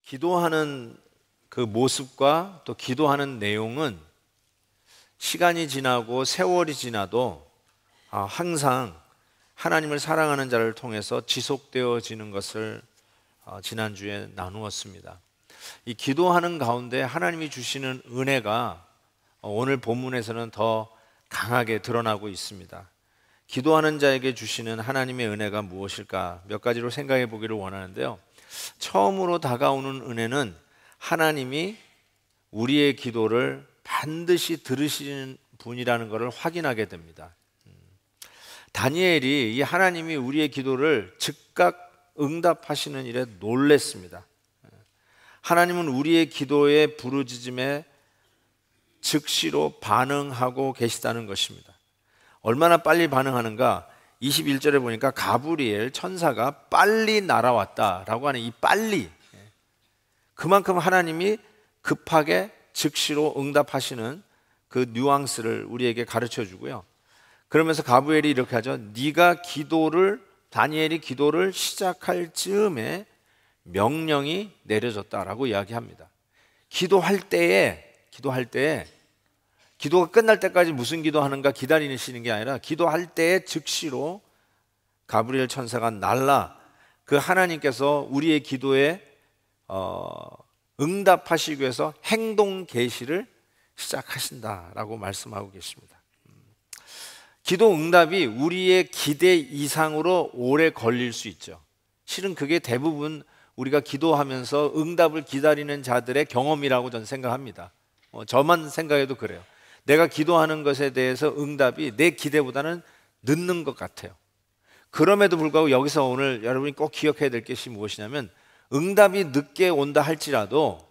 기도하는 그 모습과 또 기도하는 내용은 시간이 지나고 세월이 지나도 항상 하나님을 사랑하는 자를 통해서 지속되어지는 것을 지난주에 나누었습니다. 이 기도하는 가운데 하나님이 주시는 은혜가 오늘 본문에서는 더 강하게 드러나고 있습니다. 기도하는 자에게 주시는 하나님의 은혜가 무엇일까? 몇 가지로 생각해 보기를 원하는데요. 처음으로 다가오는 은혜는 하나님이 우리의 기도를 반드시 들으시는 분이라는 것을 확인하게 됩니다. 다니엘이 이 하나님이 우리의 기도를 즉각 응답하시는 일에 놀랐습니다. 하나님은 우리의 기도의 부르짖음에 즉시로 반응하고 계시다는 것입니다. 얼마나 빨리 반응하는가? 21절에 보니까 가브리엘 천사가 빨리 날아왔다라고 하는 이 빨리, 그만큼 하나님이 급하게 즉시로 응답하시는 그 뉘앙스를 우리에게 가르쳐 주고요. 그러면서 가브리엘이 이렇게 하죠. 다니엘이 기도를 시작할 즈음에 명령이 내려졌다라고 이야기합니다. 기도할 때에 기도가 끝날 때까지 무슨 기도하는가 기다리시는 게 아니라 기도할 때에 즉시로 가브리엘 천사가 날라 그 하나님께서 우리의 기도에 응답하시기 위해서 행동 계시를 시작하신다라고 말씀하고 계십니다. 기도 응답이 우리의 기대 이상으로 오래 걸릴 수 있죠. 실은 그게 대부분 우리가 기도하면서 응답을 기다리는 자들의 경험이라고 저는 생각합니다. 저만 생각해도 그래요. 내가 기도하는 것에 대해서 응답이 내 기대보다는 늦는 것 같아요. 그럼에도 불구하고 여기서 오늘 여러분이 꼭 기억해야 될 것이 무엇이냐면 응답이 늦게 온다 할지라도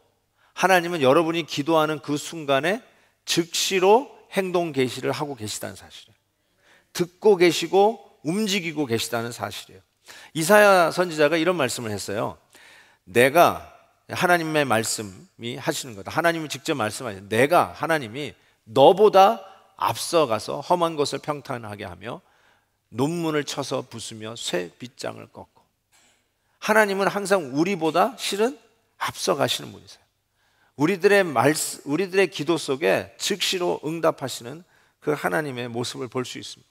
하나님은 여러분이 기도하는 그 순간에 즉시로 행동 계시를 하고 계시다는 사실이에요. 듣고 계시고 움직이고 계시다는 사실이에요. 이사야 선지자가 이런 말씀을 했어요. 내가 하나님의 말씀이 하시는 거다. 하나님이 직접 말씀하시는 하나님이 너보다 앞서가서 험한 것을 평탄하게 하며 논문을 쳐서 부수며 쇠 빗장을 꺾고, 하나님은 항상 우리보다 실은 앞서가시는 분이세요. 우리들의 기도 속에 즉시로 응답하시는 그 하나님의 모습을 볼 수 있습니다.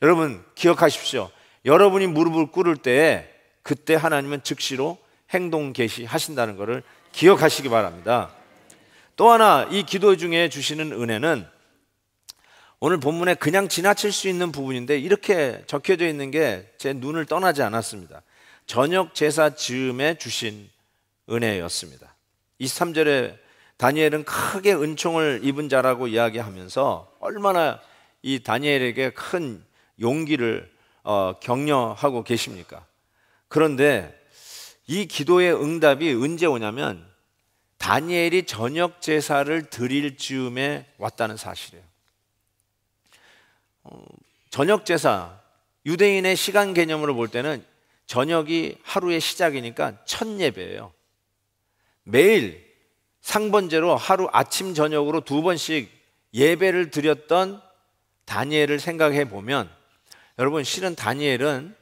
여러분 기억하십시오. 여러분이 무릎을 꿇을 때에 그때 하나님은 즉시로 행동 계시하신다는 것을 기억하시기 바랍니다. 또 하나 이 기도 중에 주시는 은혜는 오늘 본문에 그냥 지나칠 수 있는 부분인데 이렇게 적혀져 있는 게 제 눈을 떠나지 않았습니다. 저녁 제사 즈음에 주신 은혜였습니다. 23절에 다니엘은 크게 은총을 입은 자라고 이야기하면서 얼마나 이 다니엘에게 큰 용기를 격려하고 계십니까? 그런데 이 기도의 응답이 언제 오냐면 다니엘이 저녁 제사를 드릴 즈음에 왔다는 사실이에요. 저녁 제사, 유대인의 시간 개념으로 볼 때는 저녁이 하루의 시작이니까 첫 예배예요. 매일 상번제로 하루 아침 저녁으로 2번씩 예배를 드렸던 다니엘을 생각해 보면, 여러분 실은 다니엘은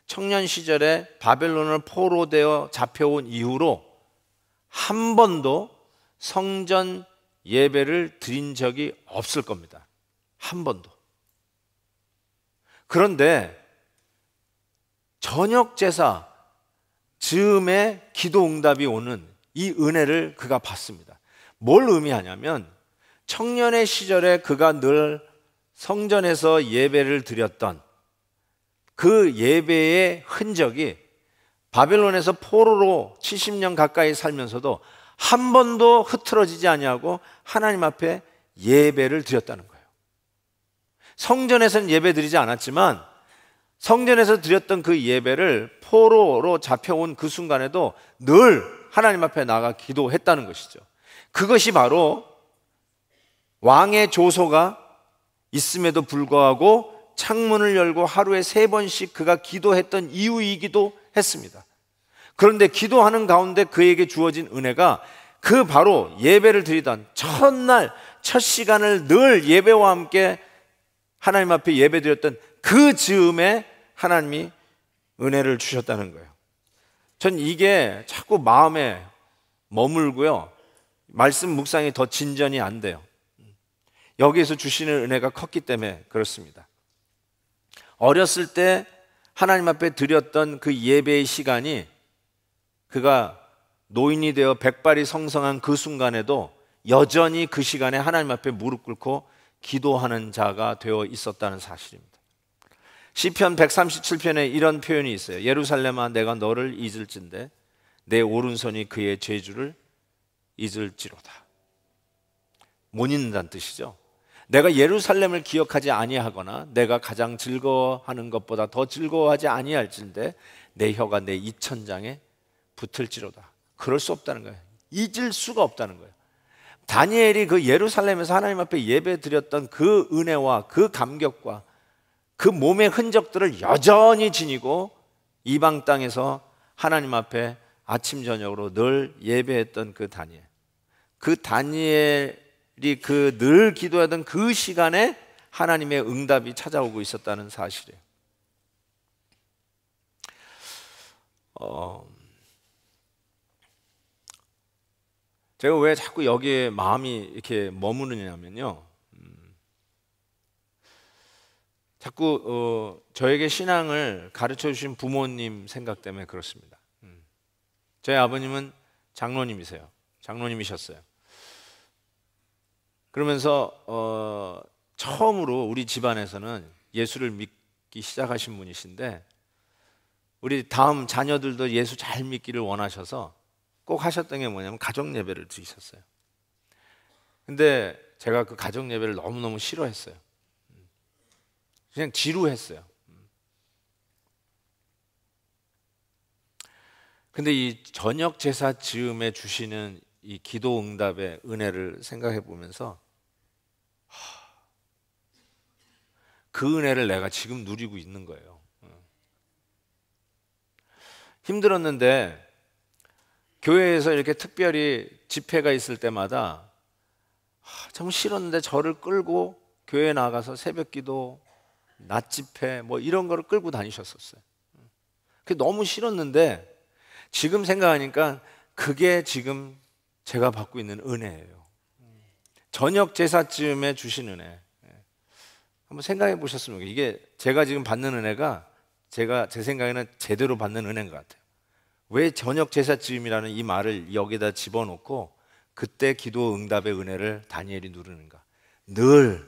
청년 시절에 바벨론을 포로되어 잡혀온 이후로 한 번도 성전 예배를 드린 적이 없을 겁니다. 한 번도. 그런데 저녁 제사 즈음에 기도 응답이 오는 이 은혜를 그가 받습니다. 뭘 의미하냐면 청년의 시절에 그가 늘 성전에서 예배를 드렸던 그 예배의 흔적이 바벨론에서 포로로 70년 가까이 살면서도 한 번도 흐트러지지 아니하고 하나님 앞에 예배를 드렸다는 거예요. 성전에서는 예배 드리지 않았지만 성전에서 드렸던 그 예배를 포로로 잡혀온 그 순간에도 늘 하나님 앞에 나가 기도했다는 것이죠. 그것이 바로 왕의 조소가 있음에도 불구하고 창문을 열고 하루에 3번씩 그가 기도했던 이유이기도 했습니다. 그런데 기도하는 가운데 그에게 주어진 은혜가 그 바로 예배를 드리던 첫날 첫 시간을 늘 예배와 함께 하나님 앞에 예배드렸던 그 즈음에 하나님이 은혜를 주셨다는 거예요. 전 이게 자꾸 마음에 머물고요. 말씀 묵상이 더 진전이 안 돼요. 여기에서 주시는 은혜가 컸기 때문에 그렇습니다. 어렸을 때 하나님 앞에 드렸던 그 예배의 시간이 그가 노인이 되어 백발이 성성한 그 순간에도 여전히 그 시간에 하나님 앞에 무릎 꿇고 기도하는 자가 되어 있었다는 사실입니다. 시편 137편에 이런 표현이 있어요. 예루살렘아 내가 너를 잊을진대 내 오른손이 그의 죄주를 잊을지로다. 못 잊는다는 뜻이죠. 내가 예루살렘을 기억하지 아니하거나 내가 가장 즐거워하는 것보다 더 즐거워하지 아니할진대 내 혀가 내 이천장에 붙을지로다. 그럴 수 없다는 거예요. 잊을 수가 없다는 거예요. 다니엘이 그 예루살렘에서 하나님 앞에 예배 드렸던 그 은혜와 그 감격과 그 몸의 흔적들을 여전히 지니고 이방 땅에서 하나님 앞에 아침 저녁으로 늘 예배했던 그 다니엘. 그 다니엘이 그 늘 기도하던 그 시간에 하나님의 응답이 찾아오고 있었다는 사실이에요. 제가 왜 자꾸 여기에 마음이 이렇게 머무르냐면요. 자꾸 저에게 신앙을 가르쳐 주신 부모님 생각 때문에 그렇습니다. 저희 아버님은 장로님이세요. 장로님이셨어요. 그러면서 처음으로 우리 집안에서는 예수를 믿기 시작하신 분이신데 우리 다음 자녀들도 예수 잘 믿기를 원하셔서 꼭 하셨던 게 뭐냐면 가정 예배를 드리셨어요. 근데 제가 그 가정 예배를 너무너무 싫어했어요. 그냥 지루했어요. 근데 이 저녁 제사 즈음에 주시는 이 기도 응답의 은혜를 생각해 보면서 그 은혜를 내가 지금 누리고 있는 거예요. 힘들었는데 교회에서 이렇게 특별히 집회가 있을 때마다 참 싫었는데 저를 끌고 교회에 나가서 새벽기도, 낮 집회 뭐 이런 거를 끌고 다니셨었어요. 그게 너무 싫었는데 지금 생각하니까 그게 지금 제가 받고 있는 은혜예요. 저녁 제사쯤에 주신 은혜. 한번 생각해 보셨으면 이게 제가 지금 받는 은혜가 제 생각에는 제대로 받는 은혜인 것 같아요. 왜 저녁 제사쯤이라는 이 말을 여기다 집어넣고 그때 기도 응답의 은혜를 다니엘이 누르는가? 늘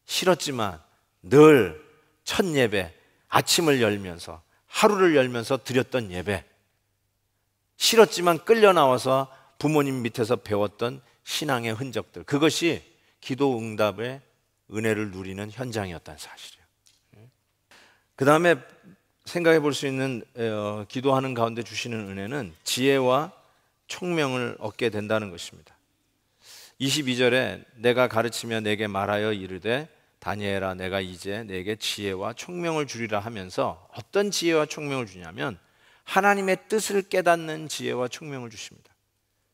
싫었지만 늘 첫 예배, 아침을 열면서 하루를 열면서 드렸던 예배, 싫었지만 끌려 나와서 부모님 밑에서 배웠던 신앙의 흔적들, 그것이 기도 응답의 은혜를 누리는 현장이었다는 사실이에요. 그 다음에 생각해 볼 수 있는 기도하는 가운데 주시는 은혜는 지혜와 총명을 얻게 된다는 것입니다. 22절에 내가 가르치며 내게 말하여 이르되 다니엘아 내가 이제 내게 지혜와 총명을 주리라 하면서 어떤 지혜와 총명을 주냐면 하나님의 뜻을 깨닫는 지혜와 총명을 주십니다.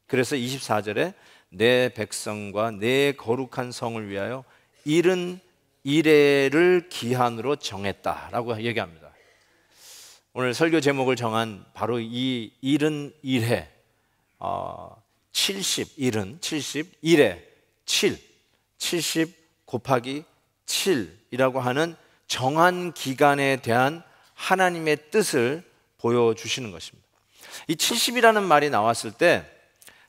그래서 24절에 내 백성과 내 거룩한 성을 위하여 이른 이레를 기한으로 정했다라고 얘기합니다. 오늘 설교 제목을 정한 바로 이 이른 이레 70, 이른 70, 이레 70 곱하기 7이라고 하는 정한 기간에 대한 하나님의 뜻을 보여주시는 것입니다. 이 70이라는 말이 나왔을 때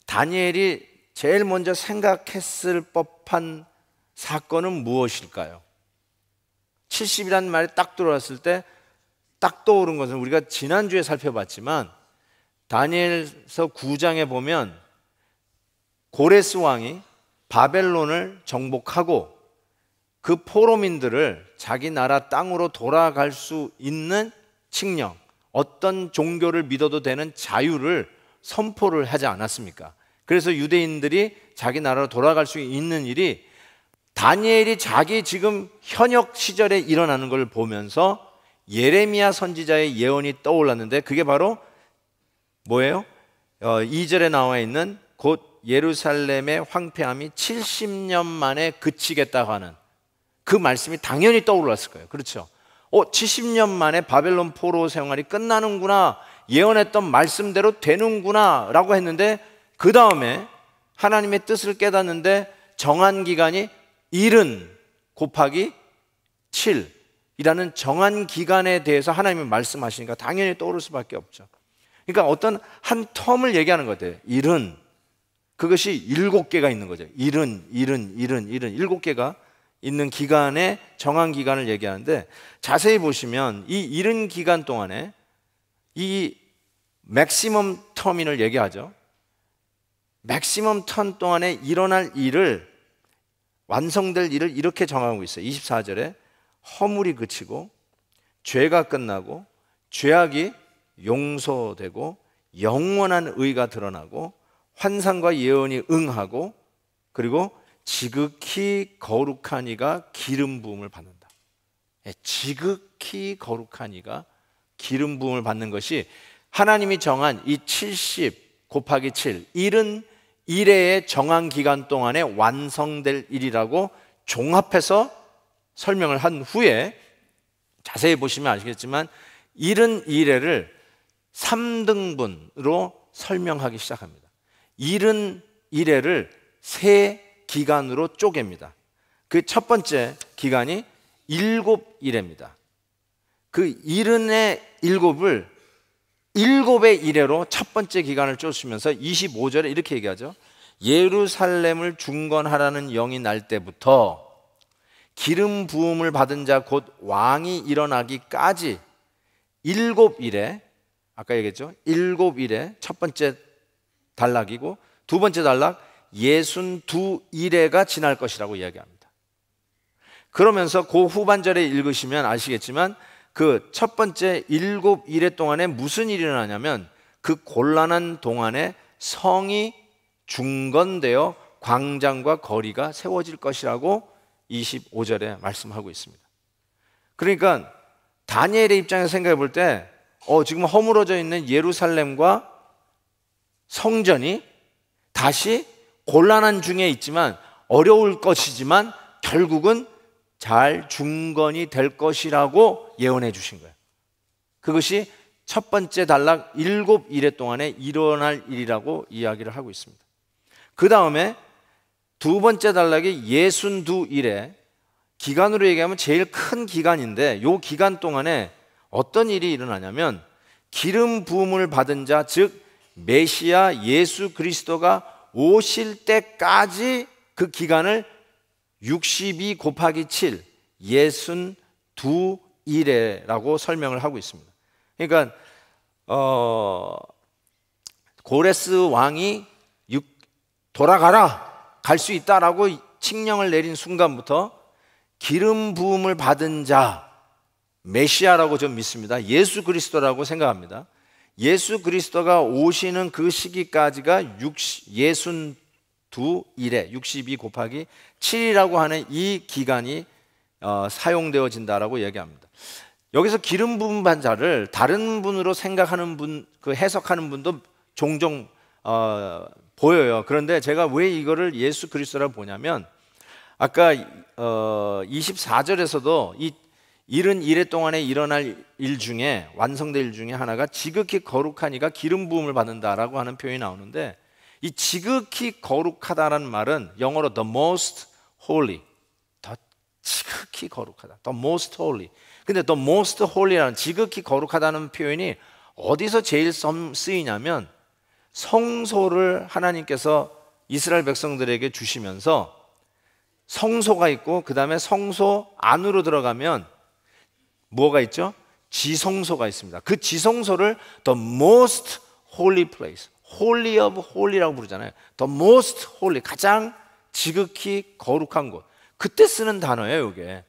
다니엘이 제일 먼저 생각했을 법한 사건은 무엇일까요? 70이라는 말이 딱 들어왔을 때 딱 떠오른 것은 우리가 지난주에 살펴봤지만 다니엘서 9장에 보면 고레스 왕이 바벨론을 정복하고 그 포로민들을 자기 나라 땅으로 돌아갈 수 있는 칙령, 어떤 종교를 믿어도 되는 자유를 선포를 하지 않았습니까? 그래서 유대인들이 자기 나라로 돌아갈 수 있는 일이 다니엘이 자기 지금 현역 시절에 일어나는 걸 보면서 예레미야 선지자의 예언이 떠올랐는데 그게 바로 뭐예요? 2절에 나와 있는 곧 예루살렘의 황폐함이 70년 만에 그치겠다고 하는 그 말씀이 당연히 떠올랐을 거예요. 그렇죠? 70년 만에 바벨론 포로 생활이 끝나는구나, 예언했던 말씀대로 되는구나 라고 했는데 그 다음에 하나님의 뜻을 깨닫는데 정한 기간이 70 곱하기 7이라는 정한 기간에 대해서 하나님이 말씀하시니까 당연히 떠오를 수밖에 없죠. 그러니까 어떤 한 텀을 얘기하는 것 같아요. 70, 그것이 7개가 있는 거죠. 70, 7개가 있는 기간에 정한 기간을 얘기하는데, 자세히 보시면 이 70 기간 동안에 이 맥시멈 터민을 얘기하죠. 맥시멈 턴 동안에 일어날 일을, 완성될 일을 이렇게 정하고 있어요. 24절에 허물이 그치고 죄가 끝나고 죄악이 용서되고 영원한 의가 드러나고 환상과 예언이 응하고 그리고 지극히 거룩한 이가 기름 부음을 받는다. 지극히 거룩한 이가 기름 부음을 받는 것이 하나님이 정한 이 70 곱하기 7, 71회의 정한 기간 동안에 완성될 일이라고 종합해서 설명을 한 후에 자세히 보시면 아시겠지만 71회를 3등분으로 설명하기 시작합니다. 71회를 세 기간으로 쪼갭니다. 그 첫 번째 기간이 7일입니다. 그 70의 7을 7의 1회로 첫 번째 기간을 쪼시면서 25절에 이렇게 얘기하죠. 예루살렘을 중건하라는 영이 날 때부터 기름 부음을 받은 자 곧 왕이 일어나기까지 7일에, 아까 얘기했죠, 7일에 첫 번째 단락이고 두 번째 단락 62일에가 지날 것이라고 이야기합니다. 그러면서 그 후반절에 읽으시면 아시겠지만 그 첫 번째 7일의 동안에 무슨 일이 일어나냐면 그 곤란한 동안에 성이 중건되어 광장과 거리가 세워질 것이라고 25절에 말씀하고 있습니다. 그러니까 다니엘의 입장에서 생각해 볼 때 지금 허물어져 있는 예루살렘과 성전이 다시 곤란한 중에 있지만 어려울 것이지만 결국은 잘 중건이 될 것이라고 예언해 주신 거예요. 그것이 첫 번째 단락 7일의 동안에 일어날 일이라고 이야기를 하고 있습니다. 그 다음에 두 번째 단락이 62일에, 기간으로 얘기하면 제일 큰 기간인데 이 기간 동안에 어떤 일이 일어나냐면 기름 부음을 받은 자, 즉 메시아 예수 그리스도가 오실 때까지 그 기간을 62 곱하기 7, 62일에라고 설명을 하고 있습니다. 그러니까 고레스 왕이 돌아가라, 갈 수 있다라고 칙령을 내린 순간부터 기름 부음을 받은 자, 메시아라고 좀 믿습니다. 예수 그리스도라고 생각합니다. 예수 그리스도가 오시는 그 시기까지가 62일에 62 곱하기 7이라고 하는 이 기간이 사용되어진다라고 얘기합니다. 여기서 기름 부음 받은 자를 다른 분으로 생각하는 분, 그 해석하는 분도 종종 보여요. 그런데 제가 왜 이거를 예수 그리스도라고 보냐면 아까 24절에서도 이 71회 동안에 일어날 일 중에, 완성될 일 중에 하나가 지극히 거룩한 이가 기름 부음을 받는다라고 하는 표현이 나오는데, 이 지극히 거룩하다라는 말은 영어로 the most holy, 더 지극히 거룩하다, the most holy. 근데 the most holy라는 지극히 거룩하다는 표현이 어디서 제일 쓰이냐면 성소를 하나님께서 이스라엘 백성들에게 주시면서 성소가 있고 그 다음에 성소 안으로 들어가면 뭐가 있죠? 지성소가 있습니다. 그 지성소를 the most holy place, holy of holy라고 부르잖아요. the most holy, 가장 지극히 거룩한 곳. 그때 쓰는 단어예요, 이게.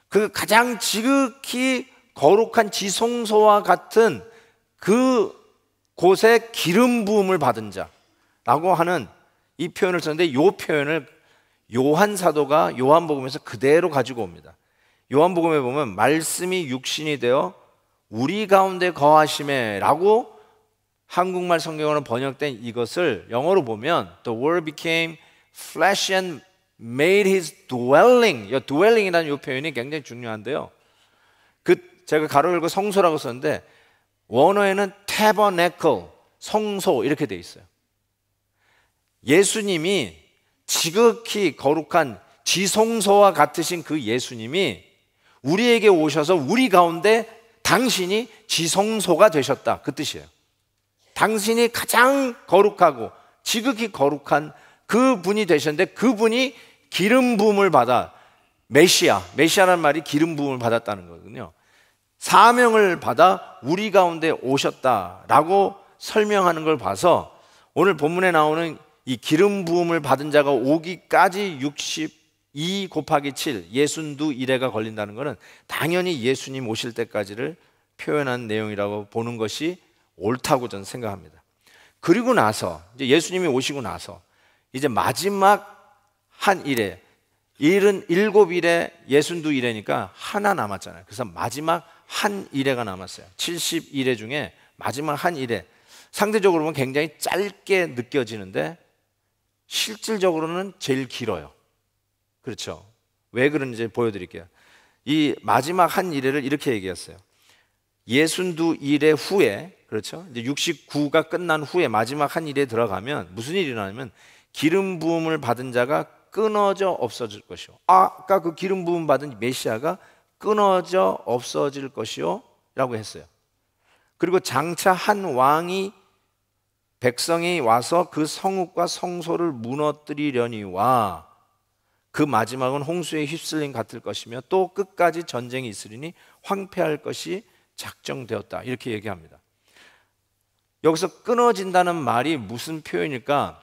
그 가장 지극히 거룩한 지성소와 같은 그 곳에 기름 부음을 받은 자라고 하는 이 표현을 썼는데, 이 표현을 요한 사도가 요한복음에서 그대로 가지고 옵니다. 요한복음에 보면 말씀이 육신이 되어 우리 가운데 거하심에 라고 한국말 성경으로 번역된 이것을 영어로 보면 The word became flesh and made his dwelling. 이 dwelling이라는 이 표현이 굉장히 중요한데요. 제가 가로 열고 성소라고 썼는데 원어에는 tabernacle, 성소 이렇게 돼 있어요. 예수님이 지극히 거룩한 지성소와 같으신 그 예수님이 우리에게 오셔서 우리 가운데 당신이 지성소가 되셨다, 그 뜻이에요. 당신이 가장 거룩하고 지극히 거룩한 그 분이 되셨는데, 그분이 기름 부음을 받아, 메시아라는 말이 기름 부음을 받았다는 거거든요. 사명을 받아 우리 가운데 오셨다라고 설명하는 걸 봐서 오늘 본문에 나오는 이 기름 부음을 받은 자가 오기까지 62 곱하기 7, 62일에가 걸린다는 것은 당연히 예수님 오실 때까지를 표현한 내용이라고 보는 것이 옳다고 저는 생각합니다. 그리고 나서 이제 예수님이 오시고 나서 이제 마지막 한 일에, 일은 7일에 62일이니까 하나 남았잖아요. 그래서 마지막 한 일회가 남았어요. 70일회 중에 마지막 한 일회, 상대적으로 보면 굉장히 짧게 느껴지는데 실질적으로는 제일 길어요. 그렇죠? 왜 그런지 보여드릴게요. 이 마지막 한 일회를 이렇게 얘기했어요. 62일회 후에, 그렇죠? 이제 69가 끝난 후에 마지막 한 일에 들어가면 무슨 일이 일어나냐면 기름 부음을 받은 자가 끊어져 없어질 것이요. 아까 그 기름 부음 받은 메시아가 끊어져 없어질 것이요 라고 했어요. 그리고 장차 한 왕이, 백성이 와서 그 성읍과 성소를 무너뜨리려니와 그 마지막은 홍수에 휩쓸림 같을 것이며 또 끝까지 전쟁이 있으리니 황폐할 것이 작정되었다, 이렇게 얘기합니다. 여기서 끊어진다는 말이 무슨 표현일까?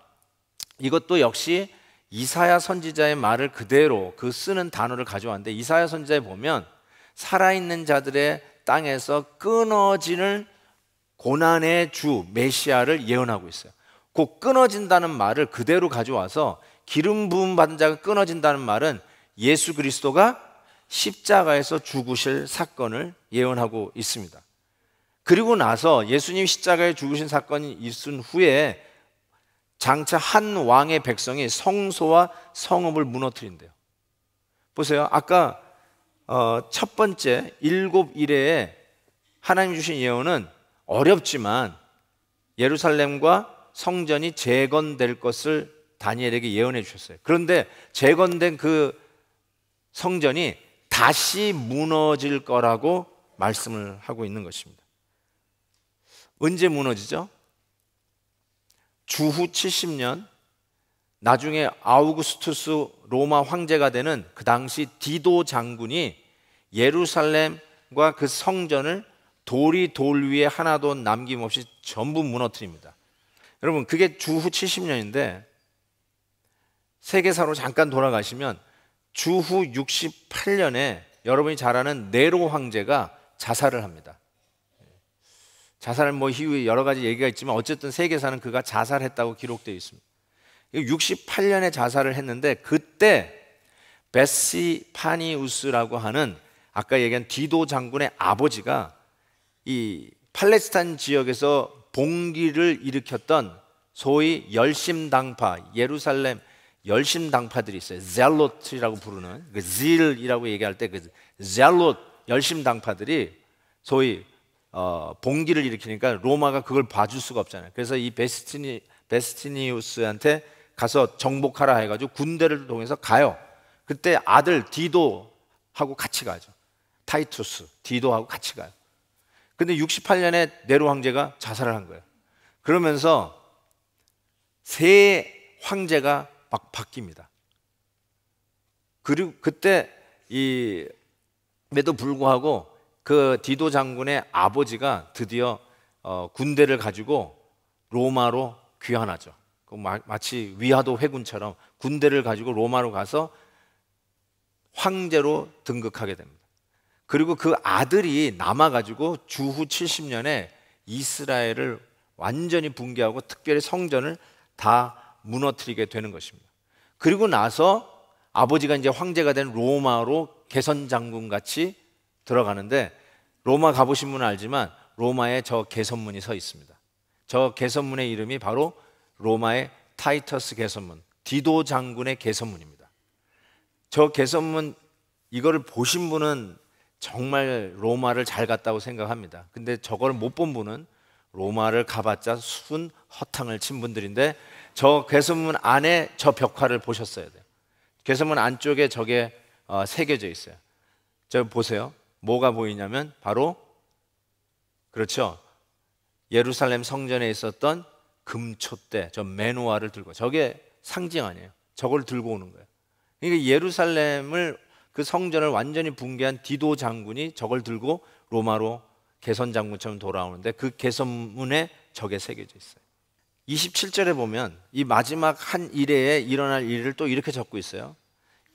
이것도 역시 이사야 선지자의 말을 그대로 그 쓰는 단어를 가져왔는데, 이사야 선지자에 보면 살아있는 자들의 땅에서 끊어지는 고난의 주 메시아를 예언하고 있어요. 그 끊어진다는 말을 그대로 가져와서 기름 부음 받은 자가 끊어진다는 말은 예수 그리스도가 십자가에서 죽으실 사건을 예언하고 있습니다. 그리고 나서 예수님 십자가에 죽으신 사건이 있은 후에 장차 한 왕의 백성이 성소와 성읍을 무너뜨린대요. 보세요. 아까 첫 번째 7일에 하나님 주신 예언은 어렵지만 예루살렘과 성전이 재건될 것을 다니엘에게 예언해 주셨어요. 그런데 재건된 그 성전이 다시 무너질 거라고 말씀을 하고 있는 것입니다. 언제 무너지죠? 주후 70년, 나중에 아우구스투스 로마 황제가 되는 그 당시 디도 장군이 예루살렘과 그 성전을 돌이 돌 위에 하나도 남김없이 전부 무너뜨립니다. 여러분, 그게 주후 70년인데 세계사로 잠깐 돌아가시면 주후 68년에 여러분이 잘 아는 네로 황제가 자살을 합니다. 자살은 뭐 이후에 여러 가지 얘기가 있지만 어쨌든 세계사는 그가 자살했다고 기록되어 있습니다. 68년에 자살을 했는데 그때 베시파니우스라고 하는 아까 얘기한 디도 장군의 아버지가 이 팔레스타인 지역에서 봉기를 일으켰던 소위 열심당파, 예루살렘 열심당파들이 있어요. 젤롯이라고 부르는, 그 질이라고 얘기할 때 그 젤롯 열심당파들이 소위 봉기를 일으키니까 로마가 그걸 봐줄 수가 없잖아요. 그래서 이 베스티니우스한테 가서 정복하라 해가지고 군대를 통해서 가요. 그때 아들 디도하고 같이 가죠. 타이투스, 디도하고 같이 가요. 근데 68년에 네로 황제가 자살을 한 거예요. 그러면서 새 황제가 막 바뀝니다. 그리고 그때 에도 불구하고 그 디도 장군의 아버지가 드디어 군대를 가지고 로마로 귀환하죠. 마치 위화도 회군처럼 군대를 가지고 로마로 가서 황제로 등극하게 됩니다. 그리고 그 아들이 남아가지고 주후 70년에 이스라엘을 완전히 붕괴하고 특별히 성전을 다 무너뜨리게 되는 것입니다. 그리고 나서 아버지가 이제 황제가 된 로마로 개선장군 같이 들어가는데, 로마 가보신 분은 알지만 로마에 저 개선문이 서 있습니다. 저 개선문의 이름이 바로 로마의 타이터스 개선문, 디도 장군의 개선문입니다. 저 개선문, 이거를 보신 분은 정말 로마를 잘 갔다고 생각합니다. 근데 저걸 못 본 분은 로마를 가봤자 순 허탕을 친 분들인데, 저 괴소문 안에 저 벽화를 보셨어야 돼요. 괴소문 안쪽에 저게 새겨져 있어요. 저 보세요. 뭐가 보이냐면 바로, 그렇죠, 예루살렘 성전에 있었던 금촛대, 저 메노아를 들고, 저게 상징 아니에요. 저걸 들고 오는 거예요. 그러니까 예루살렘을, 그 성전을 완전히 붕괴한 디도 장군이 저걸 들고 로마로 개선 장군처럼 돌아오는데 그 개선문에 저게 새겨져 있어요. 27절에 보면 이 마지막 한 일회에 일어날 일을 또 이렇게 적고 있어요.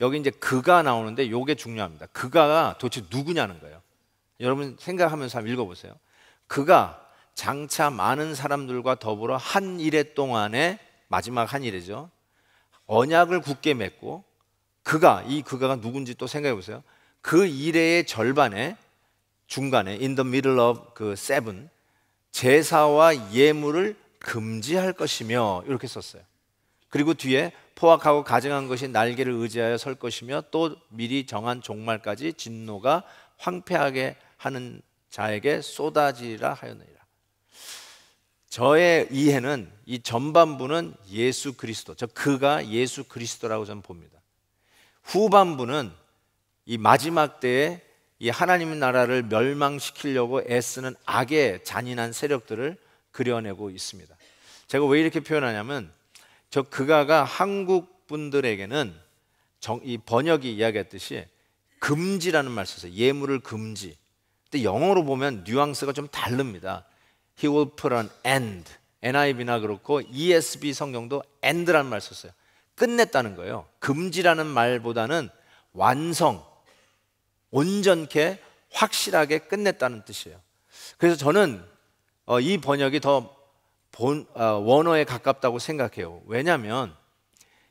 여기 이제 그가 나오는데 요게 중요합니다. 그가가 도대체 누구냐는 거예요. 여러분 생각하면서 한번 읽어보세요. 그가 장차 많은 사람들과 더불어 한 일회 동안에, 마지막 한 일회죠, 언약을 굳게 맺고, 이 그가가 누군지 또 생각해 보세요. 그 일회의 절반에, 중간에 in the middle of 그 seven, 제사와 예물을 금지할 것이며, 이렇게 썼어요. 그리고 뒤에 포악하고 가증한 것이 날개를 의지하여 설 것이며 또 미리 정한 종말까지 진노가 황폐하게 하는 자에게 쏟아지라 하였느니라. 저의 이해는 이 전반부는 예수 그리스도, 저 그가 예수 그리스도라고 저는 봅니다. 후반부는 이 마지막 때에 이 하나님의 나라를 멸망시키려고 애쓰는 악의 잔인한 세력들을 그려내고 있습니다. 제가 왜 이렇게 표현하냐면, 저 그가가 한국 분들에게는 이 번역이 이야기했듯이 금지라는 말 썼어요. 예물을 금지. 근데 영어로 보면 뉘앙스가 좀 다릅니다. He will put an end. NIV나 그렇고 ESV 성경도 end라는 말 썼어요. 끝냈다는 거예요. 금지라는 말보다는 완성, 온전케 확실하게 끝냈다는 뜻이에요. 그래서 저는 이 번역이 더 원어에 가깝다고 생각해요. 왜냐하면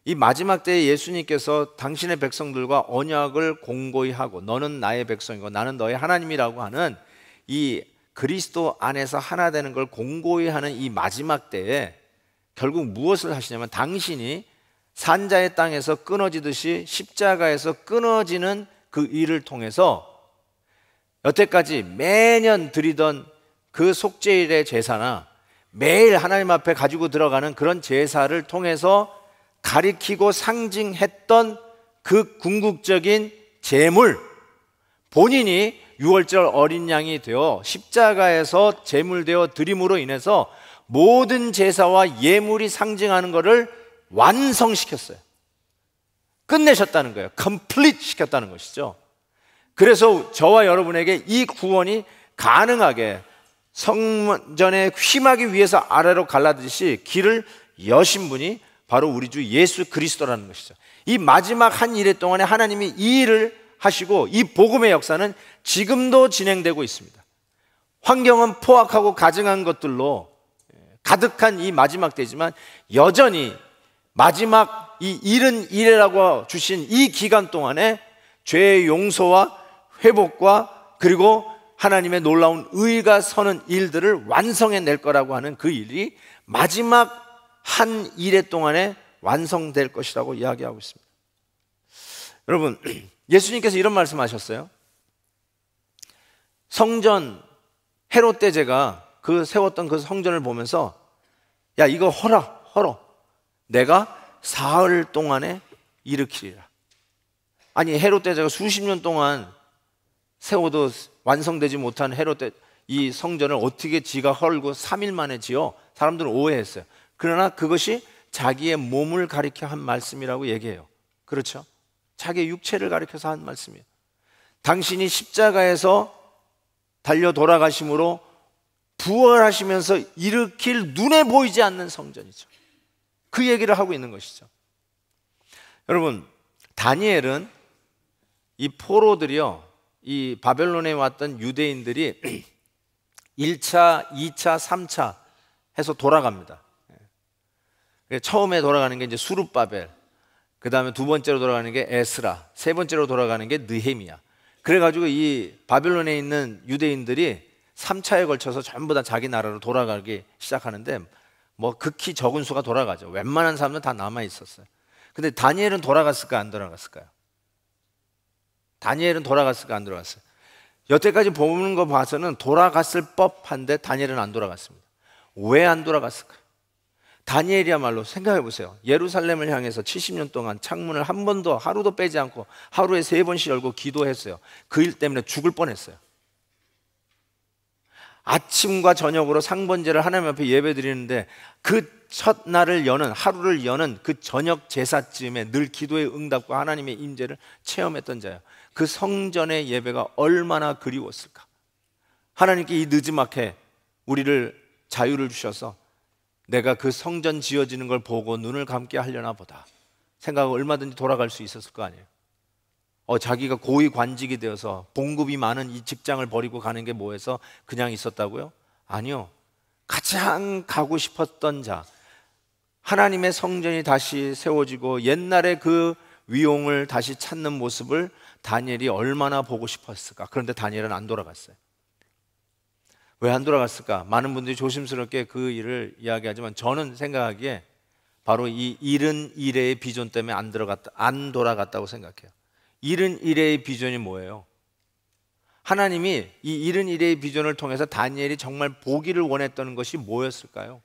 이 마지막 때에 예수님께서 당신의 백성들과 언약을 공고히 하고, 너는 나의 백성이고 나는 너의 하나님이라고 하는 이 그리스도 안에서 하나 되는 걸 공고히 하는 이 마지막 때에 결국 무엇을 하시냐면, 당신이 산자의 땅에서 끊어지듯이 십자가에서 끊어지는 그 일을 통해서 여태까지 매년 드리던 그 속죄일의 제사나 매일 하나님 앞에 가지고 들어가는 그런 제사를 통해서 가리키고 상징했던 그 궁극적인 제물, 본인이 유월절 어린 양이 되어 십자가에서 제물되어 드림으로 인해서 모든 제사와 예물이 상징하는 것을 완성시켰어요. 끝내셨다는 거예요. complete 시켰다는 것이죠. 그래서 저와 여러분에게 이 구원이 가능하게 성전에 휘하기 위해서 아래로 갈라듯이 길을 여신 분이 바로 우리 주 예수 그리스도라는 것이죠. 이 마지막 한 일회 동안에 하나님이 이 일을 하시고, 이 복음의 역사는 지금도 진행되고 있습니다. 환경은 포악하고 가증한 것들로 가득한 이 마지막 때지만 여전히 마지막 이 이른 일회라고 주신 이 기간 동안에 죄의 용서와 회복과 그리고 하나님의 놀라운 의가 서는 일들을 완성해낼 거라고 하는 그 일이 마지막 한 일회 동안에 완성될 것이라고 이야기하고 있습니다. 여러분, 예수님께서 이런 말씀하셨어요. 성전 헤롯 대제가 그 세웠던 그 성전을 보면서, 야, 이거 헐어. 내가 사흘 동안에 일으키리라. 아니, 헤롯 대제가 수십 년 동안 세워도 완성되지 못한 이 성전을 어떻게 지가 헐고 3일 만에 지어? 사람들은 오해했어요. 그러나 그것이 자기의 몸을 가리켜 한 말씀이라고 얘기해요. 그렇죠? 자기의 육체를 가리켜서 한 말씀이에요. 당신이 십자가에서 달려 돌아가심으로 부활하시면서 일으킬 눈에 보이지 않는 성전이죠. 그 얘기를 하고 있는 것이죠. 여러분, 다니엘은 이 포로들이요, 이 바벨론에 왔던 유대인들이 1차, 2차, 3차 해서 돌아갑니다. 처음에 돌아가는 게 이제 수룹바벨, 그 다음에 두 번째로 돌아가는 게 에스라, 세 번째로 돌아가는 게 느헤미야. 그래가지고 이 바벨론에 있는 유대인들이 3차에 걸쳐서 전부 다 자기 나라로 돌아가기 시작하는데, 뭐 극히 적은 수가 돌아가죠. 웬만한 사람은 다 남아 있었어요. 근데 다니엘은 돌아갔을까 안 돌아갔을까요? 다니엘은 돌아갔을까 안 돌아갔어요? 여태까지 보는 거 봐서는 돌아갔을 법한데 다니엘은 안 돌아갔습니다. 왜 안 돌아갔을까요? 다니엘이야말로 생각해 보세요. 예루살렘을 향해서 70년 동안 창문을 한 번도 하루도 빼지 않고 하루에 3번씩 열고 기도했어요. 그 일 때문에 죽을 뻔했어요. 아침과 저녁으로 상번제를 하나님 앞에 예배 드리는데 그 첫날을 여는, 하루를 여는 그 저녁 제사쯤에 늘 기도의 응답과 하나님의 임재를 체험했던 자예요. 그 성전의 예배가 얼마나 그리웠을까. 하나님께 이 느지막해 우리를 자유를 주셔서 내가 그 성전 지어지는 걸 보고 눈을 감게 하려나 보다 생각하고 얼마든지 돌아갈 수 있었을 거 아니에요. 자기가 고위 관직이 되어서 봉급이 많은 이 직장을 버리고 가는 게 뭐해서 그냥 있었다고요? 아니요. 가장 가고 싶었던 자, 하나님의 성전이 다시 세워지고 옛날의 그 위용을 다시 찾는 모습을 다니엘이 얼마나 보고 싶었을까. 그런데 다니엘은 안 돌아갔어요. 왜 안 돌아갔을까? 많은 분들이 조심스럽게 그 일을 이야기하지만 저는 생각하기에 바로 이 71회의 비전 때문에 안 돌아갔다고 생각해요. 71회의 비전이 뭐예요? 하나님이 이 71회의 비전을 통해서 다니엘이 정말 보기를 원했던 것이 뭐였을까요?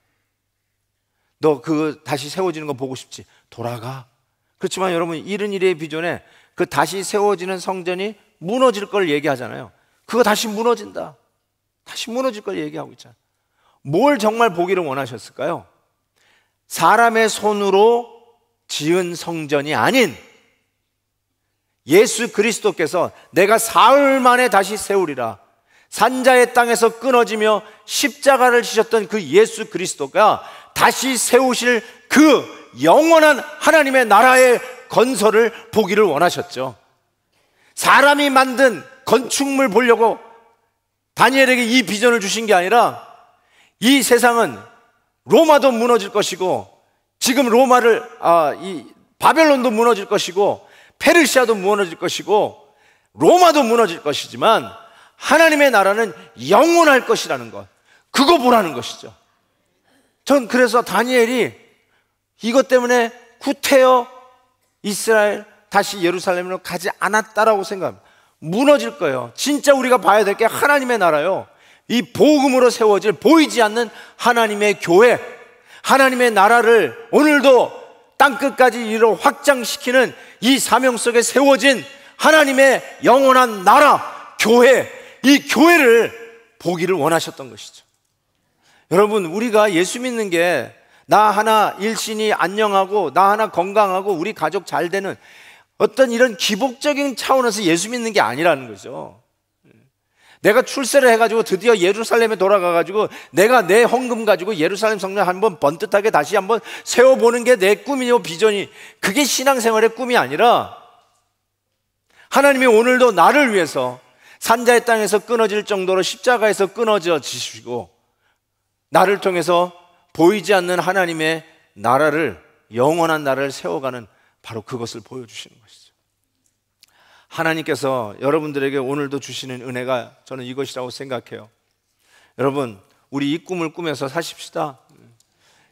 너 그 다시 세워지는 거 보고 싶지? 돌아가. 그렇지만 여러분 71회의 비전에 그 다시 세워지는 성전이 무너질 걸 얘기하잖아요. 그거 다시 무너진다. 다시 무너질 걸 얘기하고 있잖아요. 뭘 정말 보기를 원하셨을까요? 사람의 손으로 지은 성전이 아닌 예수 그리스도께서 내가 사흘 만에 다시 세우리라, 산자의 땅에서 끊어지며 십자가를 지셨던 그 예수 그리스도가 다시 세우실 그 영원한 하나님의 나라의 건설을 보기를 원하셨죠. 사람이 만든 건축물 보려고 다니엘에게 이 비전을 주신 게 아니라 이 세상은 로마도 무너질 것이고 지금 이 바벨론도 무너질 것이고 페르시아도 무너질 것이고 로마도 무너질 것이지만 하나님의 나라는 영원할 것이라는 것, 그거 보라는 것이죠. 전 그래서 다니엘이 이것 때문에 후퇴어 이스라엘 다시 예루살렘으로 가지 않았다라고 생각합니다. 무너질 거예요. 진짜 우리가 봐야 될 게 하나님의 나라요, 이 복음으로 세워질 보이지 않는 하나님의 교회, 하나님의 나라를 오늘도 땅끝까지 이르러 확장시키는 이 사명 속에 세워진 하나님의 영원한 나라, 교회, 이 교회를 보기를 원하셨던 것이죠. 여러분, 우리가 예수 믿는 게 나 하나 일신이 안녕하고 나 하나 건강하고 우리 가족 잘 되는 어떤 이런 기복적인 차원에서 예수 믿는 게 아니라는 거죠. 내가 출세를 해가지고 드디어 예루살렘에 돌아가가지고 내가 내 헌금 가지고 예루살렘 성전 한번 번듯하게 다시 한번 세워보는 게 내 꿈이요 비전이, 그게 신앙생활의 꿈이 아니라 하나님이 오늘도 나를 위해서 산자의 땅에서 끊어질 정도로 십자가에서 끊어져 지시고 나를 통해서 보이지 않는 하나님의 나라를, 영원한 나라를 세워가는 바로 그것을 보여주시는 것이죠. 하나님께서 여러분들에게 오늘도 주시는 은혜가 저는 이것이라고 생각해요. 여러분, 우리 이 꿈을 꾸면서 사십시다.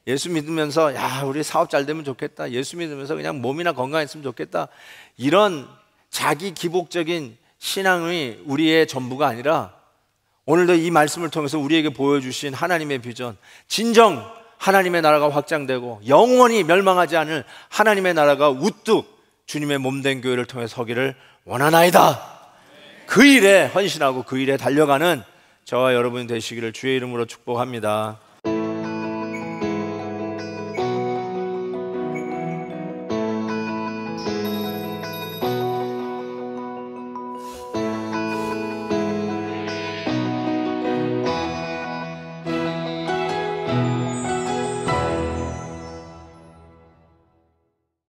예수 믿으면서 우리 사업 잘 되면 좋겠다, 예수 믿으면서 그냥 몸이나 건강했으면 좋겠다, 이런 자기 기복적인 신앙이 우리의 전부가 아니라 오늘도 이 말씀을 통해서 우리에게 보여주신 하나님의 비전, 진정 하나님의 나라가 확장되고 영원히 멸망하지 않을 하나님의 나라가 우뚝 주님의 몸된 교회를 통해 서기를 원하나이다. 그 일에 헌신하고 그 일에 달려가는 저와 여러분이 되시기를 주의 이름으로 축복합니다.